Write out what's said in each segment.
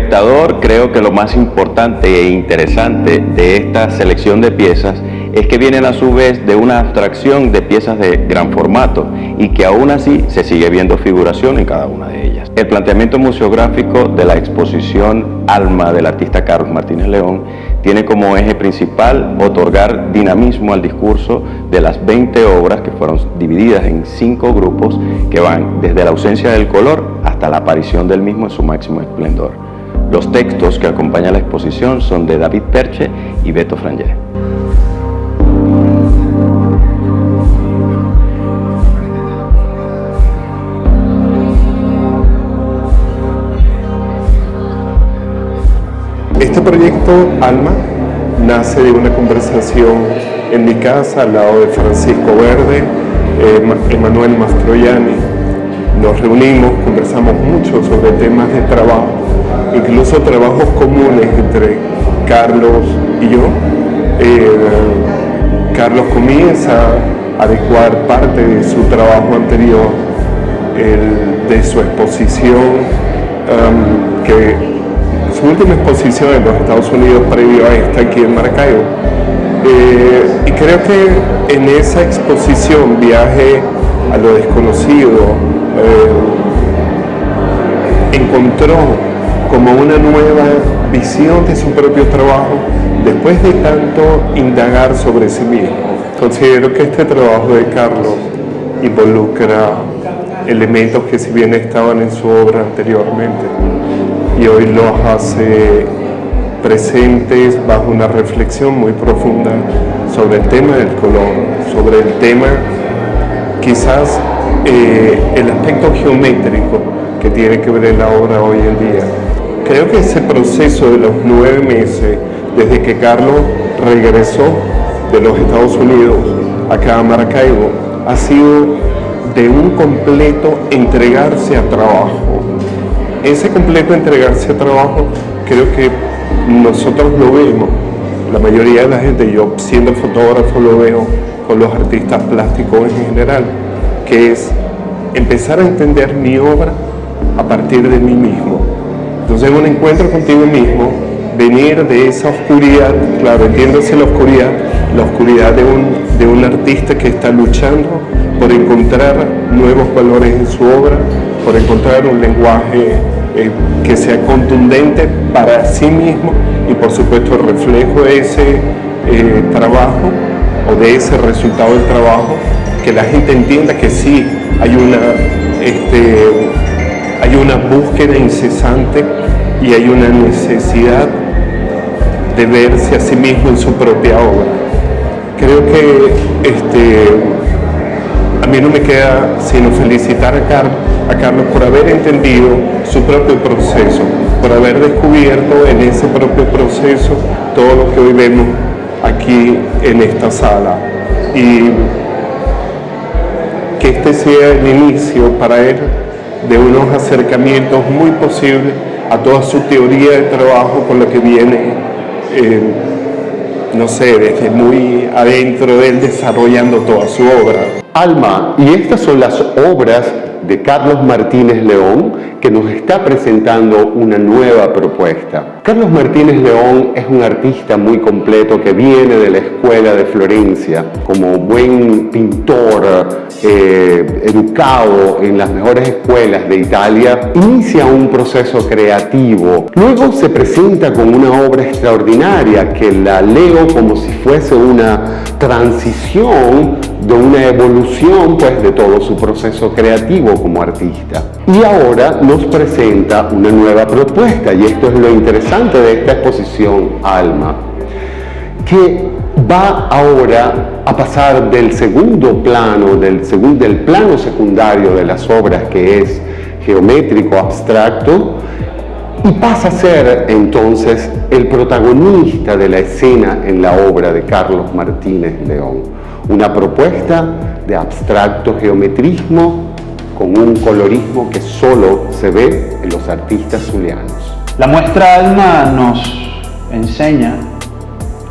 espectador, creo que lo más importante e interesante de esta selección de piezas es que vienen a su vez de una abstracción de piezas de gran formato y que aún así se sigue viendo figuración en cada una de ellas. El planteamiento museográfico de la exposición Alma del artista Carlos Martínez León tiene como eje principal otorgar dinamismo al discurso de las 20 obras que fueron divididas en 5 grupos que van desde la ausencia del color hasta la aparición del mismo en su máximo esplendor. Los textos que acompañan la exposición son de David Perche y Beto Frangé. Este proyecto Alma nace de una conversación en mi casa al lado de Francisco Verde, Emanuel Mastroianni. Nos reunimos, conversamos mucho sobre temas de trabajo, incluso trabajos comunes entre Carlos y yo. Carlos comienza a adecuar parte de su trabajo anterior, de su exposición, su última exposición en los Estados Unidos previo a esta aquí en Maracaibo. Y creo que en esa exposición, Viaje a lo desconocido, encontró como una nueva visión de su propio trabajo después de tanto indagar sobre sí mismo. Considero que este trabajo de Carlos involucra elementos que si bien estaban en su obra anteriormente y hoy los hace presentes bajo una reflexión muy profunda sobre el tema del color, sobre el tema quizás el aspecto geométrico que tiene que ver en la obra hoy en día. Creo que ese proceso de los 9 meses desde que Carlos regresó de los Estados Unidos acá a Maracaibo ha sido de un completo entregarse a trabajo. Ese completo entregarse a trabajo creo que nosotros lo vemos, la mayoría de la gente, yo siendo fotógrafo lo veo con los artistas plásticos en general, que es empezar a entender mi obra a partir de mí mismo. Entonces un encuentro contigo mismo, venir de esa oscuridad, claro, entiéndase la oscuridad de un artista que está luchando por encontrar nuevos valores en su obra, por encontrar un lenguaje que sea contundente para sí mismo y por supuesto el reflejo de ese trabajo o de ese resultado del trabajo, que la gente entienda que sí hay una búsqueda incesante y hay una necesidad de verse a sí mismo en su propia obra. Creo que a mí no me queda sino felicitar a Carlos por haber entendido su propio proceso, por haber descubierto en ese propio proceso todo lo que hoy vemos aquí en esta sala. Y que este sea el inicio para él de unos acercamientos muy posibles a toda su teoría de trabajo con la que viene, no sé, desde muy adentro de él desarrollando toda su obra. Alma, y estas son las obras de Carlos Martínez León, que nos está presentando una nueva propuesta. Carlos Martínez León es un artista muy completo que viene de la escuela de Florencia, como buen pintor, educado en las mejores escuelas de Italia, inicia un proceso creativo. Luego se presenta con una obra extraordinaria que la leo como si fuese una transición de una evolución pues, de todo su proceso creativo como artista. Y ahora nos presenta una nueva propuesta, y esto es lo interesante de esta exposición Alma, que va ahora a pasar del segundo plano, del plano secundario de las obras, que es geométrico abstracto, y pasa a ser entonces el protagonista de la escena en la obra de Carlos Martínez León. Una propuesta de abstracto geometrismo con un colorismo que solo se ve en los artistas zulianos. La muestra Alma nos enseña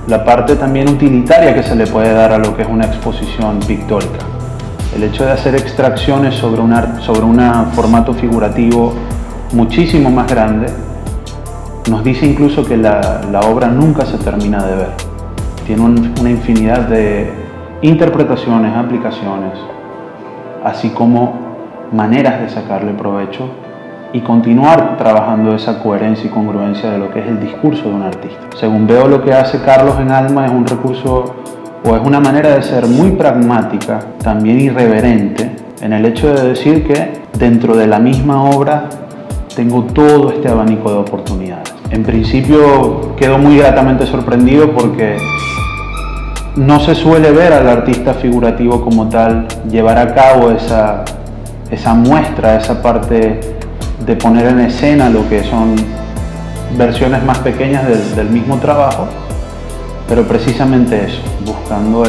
la parte también utilitaria que se le puede dar a lo que es una exposición pictórica. El hecho de hacer extracciones sobre un formato figurativo muchísimo más grande nos dice incluso que la obra nunca se termina de ver. Tiene una infinidad de interpretaciones, aplicaciones, así como maneras de sacarle provecho y continuar trabajando esa coherencia y congruencia de lo que es el discurso de un artista. Según veo, lo que hace Carlos en Alma es un recurso o es una manera de ser muy pragmática, también irreverente, en el hecho de decir que dentro de la misma obra tengo todo este abanico de oportunidades. En principio quedo muy gratamente sorprendido porque no se suele ver al artista figurativo como tal llevar a cabo esa muestra, esa parte de poner en escena lo que son versiones más pequeñas del mismo trabajo, pero precisamente eso, buscando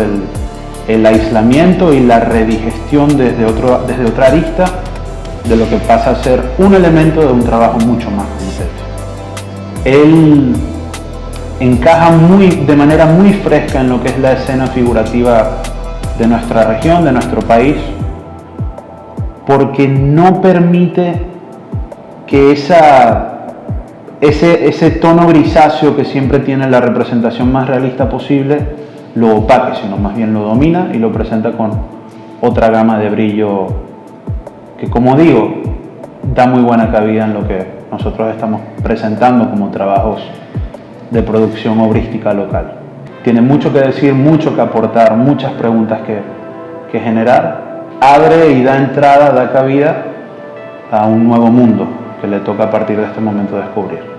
el aislamiento y la redigestión desde otra arista de lo que pasa a ser un elemento de un trabajo mucho más completo. Él encaja de manera muy fresca en lo que es la escena figurativa de nuestra región, de nuestro país, porque no permite que ese tono grisáceo que siempre tiene la representación más realista posible lo opaque, sino más bien lo domina y lo presenta con otra gama de brillo que, como digo, da muy buena cabida en lo que nosotros estamos presentando como trabajos de producción obrística local. Tiene mucho que decir, mucho que aportar, muchas preguntas que generar. Abre y da entrada, da cabida a un nuevo mundo que le toca a partir de este momento descubrir.